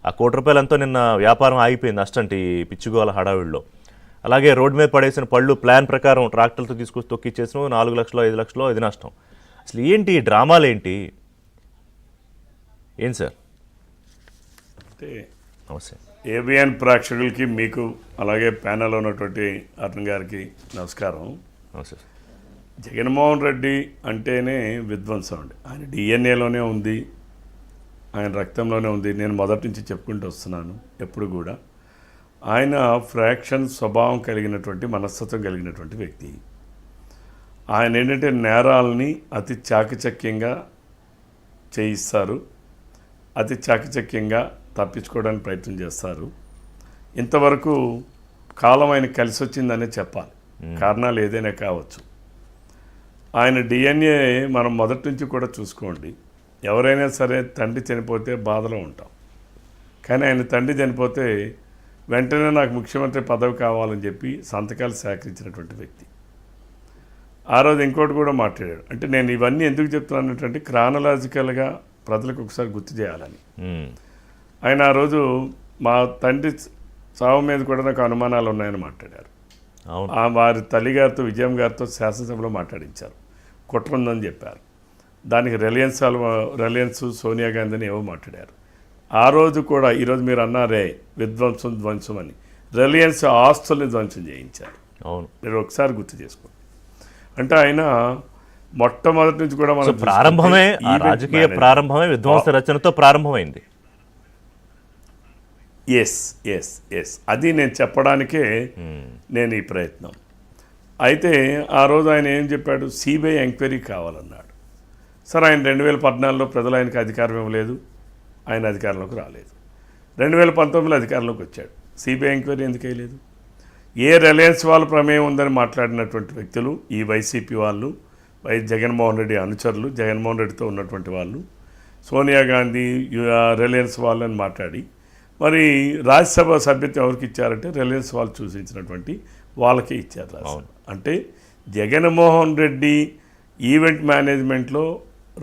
ఆ ₹1,00,00,000 నిన్న వ్యాపారం ఆగిపోయింది నష్టంటి పిచ్చిగోల హడావిడిలో. అలాగే రోడ్డు మీద పడేసిన పళ్ళు ప్లాన్ ప్రకారం ట్రాక్టర్లతో తీసుకొచ్చి తొక్కిచ్చేసిన 4 లక్షలు 5 లక్షలు ఇది నష్టం. అసలు ఏంటి డ్రామాలు ఏంటి? ఏం సార్? అంటే నమస్తే. ఏబిఎన్ ప్రేక్షకులకి మీకు అలాగే ప్యానెల్లో ఉన్నటువంటి అరుణ్ గారికి నమస్కారం. నమస్తే. జగన్మోహన్ రెడ్డి అంటేనే విధ్వంసం అండి. ఆయన డిఎన్ఏలోనే ఉంది, ఆయన రక్తంలోనే ఉంది. నేను మొదటి నుంచి చెప్పుకుంటూ వస్తున్నాను. ఎప్పుడు కూడా ఆయన ఫ్రాక్షన్ స్వభావం కలిగినటువంటి మనస్తత్వం కలిగినటువంటి వ్యక్తి. ఆయన ఏంటంటే నేరాలని అతి చాకచక్యంగా చేయిస్తారు, అతి చాకచక్యంగా తప్పించుకోవడానికి ప్రయత్నం చేస్తారు. ఇంతవరకు కాలం ఆయన కలిసి వచ్చిందనే చెప్పాలి. కారణాలు ఏదైనా కావచ్చు. ఆయన డిఎన్ఏ మనం మొదటి నుంచి కూడా చూసుకోండి. ఎవరైనా సరే తండ్రి చనిపోతే బాధలో ఉంటాం, కానీ ఆయన తండ్రి చనిపోతే వెంటనే నాకు ముఖ్యమంత్రి పదవి కావాలని చెప్పి సంతకాలు సేకరించినటువంటి వ్యక్తి. ఆ రోజు ఇంకోటి కూడా మాట్లాడాడు. అంటే నేను ఇవన్నీ ఎందుకు చెప్తున్నానంటే క్రానలాజికల్గా ప్రజలకు ఒకసారి గుర్తు చేయాలని. ఆయన ఆ రోజు మా తండ్రి చావు మీద కూడా నాకు అనుమానాలు ఉన్నాయని మాట్లాడారు. వారి తల్లిగారితో విజయం గారితో శాసనసభలో మాట్లాడించారు. కుట్ర ఉందని చెప్పారు. దానికి రిలయన్స్ సోనియా గాంధీని ఏవో మాట్లాడారు. ఆ రోజు కూడా ఈరోజు మీరు అన్నారే విధ్వంసం ధ్వంసం అని, రిలయన్స్ ఆస్తుల్ని ధ్వంసం చేయించారు. అవును, మీరు ఒకసారి గుర్తు చేసుకోండి. అంటే ఆయన మొట్టమొదటి నుంచి కూడా మనం ప్రారంభమే రాజకీయ ప్రారంభమే విధ్వంస రచనతో ప్రారంభమైంది. ఎస్ ఎస్ ఎస్ అది నేను చెప్పడానికే నేను ఈ ప్రయత్నం. అయితే ఆ రోజు ఆయన ఏం చెప్పాడు? సిబిఐ ఎంక్వైరీ కావాలన్నాడు. సరే, ఆయన 2014లో ప్రజలు ఆయనకు అధికారం ఇవ్వలేదు, ఆయన అధికారంలోకి రాలేదు. 2019లో అధికారంలోకి వచ్చాడు. సిబిఐ ఎంక్వైరీ ఎందుకు వేయలేదు? ఏ రిలయన్స్ వాళ్ళ ప్రమేయం ఉందని మాట్లాడినటువంటి వ్యక్తులు ఈ వైసీపీ వాళ్ళు, జగన్మోహన్ రెడ్డి అనుచరులు, జగన్మోహన్ రెడ్డితో ఉన్నటువంటి వాళ్ళు, సోనియా గాంధీ రిలయన్స్ వాళ్ళని మాట్లాడి మరి రాజ్యసభ సభ్యత్వం ఎవరికి ఇచ్చారంటే రిలయన్స్ వాళ్ళు సూచించినటువంటి వాళ్ళకే ఇచ్చారు రాజ్యసభ. అంటే జగన్మోహన్ రెడ్డి ఈవెంట్ మేనేజ్మెంట్లో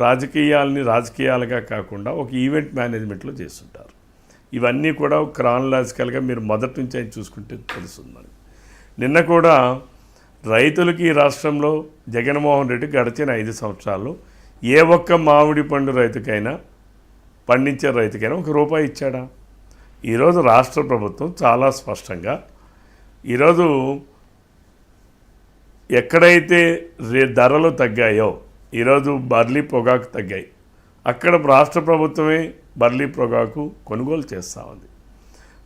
రాజకీయాలని రాజకీయాలుగా కాకుండా ఒక ఈవెంట్ మేనేజ్మెంట్లో చేస్తుంటారు. ఇవన్నీ కూడా క్రానలాజికల్గా మీరు మొదటి నుంచి ఆయన చూసుకుంటే తెలుస్తుంది మనకి. నిన్న కూడా రైతులకి ఈ రాష్ట్రంలో జగన్మోహన్ రెడ్డి గడిచిన 5 సంవత్సరాల్లో ఏ ఒక్క మామిడి పండు రైతుకైనా, పండించే రైతుకైనా ₹1 ఇచ్చాడా? ఈరోజు రాష్ట్ర ప్రభుత్వం చాలా స్పష్టంగా ఈరోజు ఎక్కడైతే ధరలు తగ్గాయో, ఈరోజు బర్లీ పొగాకు తగ్గాయి, అక్కడ రాష్ట్ర ప్రభుత్వమే బర్లీ పొగాకు కొనుగోలు చేస్తూ ఉంది.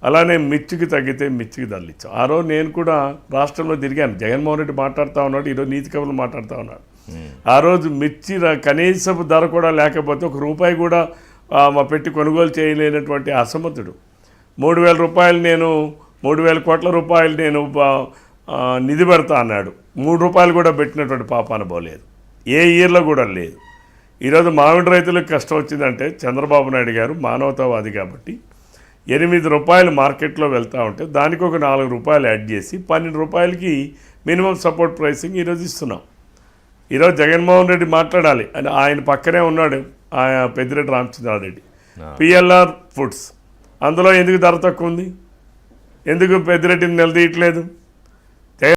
అలానే మిర్చికి తగ్గితే మిర్చికి ధరలు ఇచ్చాం. ఆ రోజు నేను కూడా రాష్ట్రంలో తిరిగాను. జగన్మోహన్ రెడ్డి మాట్లాడుతూ ఉన్నాడు, ఈరోజు నీతి కవులు మాట్లాడుతూ ఉన్నాడు. ఆ రోజు మిర్చి కనీసపు ధర కూడా లేకపోతే ₹1 కూడా పెట్టి కొనుగోలు చేయలేనటువంటి అసమర్థుడు. 3,000 రూపాయలు నేను 3,000 కోట్ల రూపాయలు నేను నిధి పెడతా అన్నాడు. ₹3 కూడా పెట్టినటువంటి పాపాన పోలేదు. ఏ ఇయర్లో కూడా లేదు. ఈరోజు మామిడి రైతులకు కష్టం వచ్చిందంటే చంద్రబాబు నాయుడు గారు మానవతావాది కాబట్టి ₹8 మార్కెట్లో వెళ్తూ ఉంటే దానికి ఒక ₹4 యాడ్ చేసి ₹12కి మినిమం సపోర్ట్ ప్రైసింగ్ ఈరోజు ఇస్తున్నాం. ఈరోజు జగన్మోహన్ రెడ్డి మాట్లాడాలి అని ఆయన పక్కనే ఉన్నాడు పెద్దిరెడ్డి రామచంద్రారెడ్డి, పిఎల్ఆర్ ఫుడ్స్. అందులో ఎందుకు ధర తక్కువ ఉంది? ఎందుకు పెద్దిరెడ్డిని నిలదీయట్లేదు?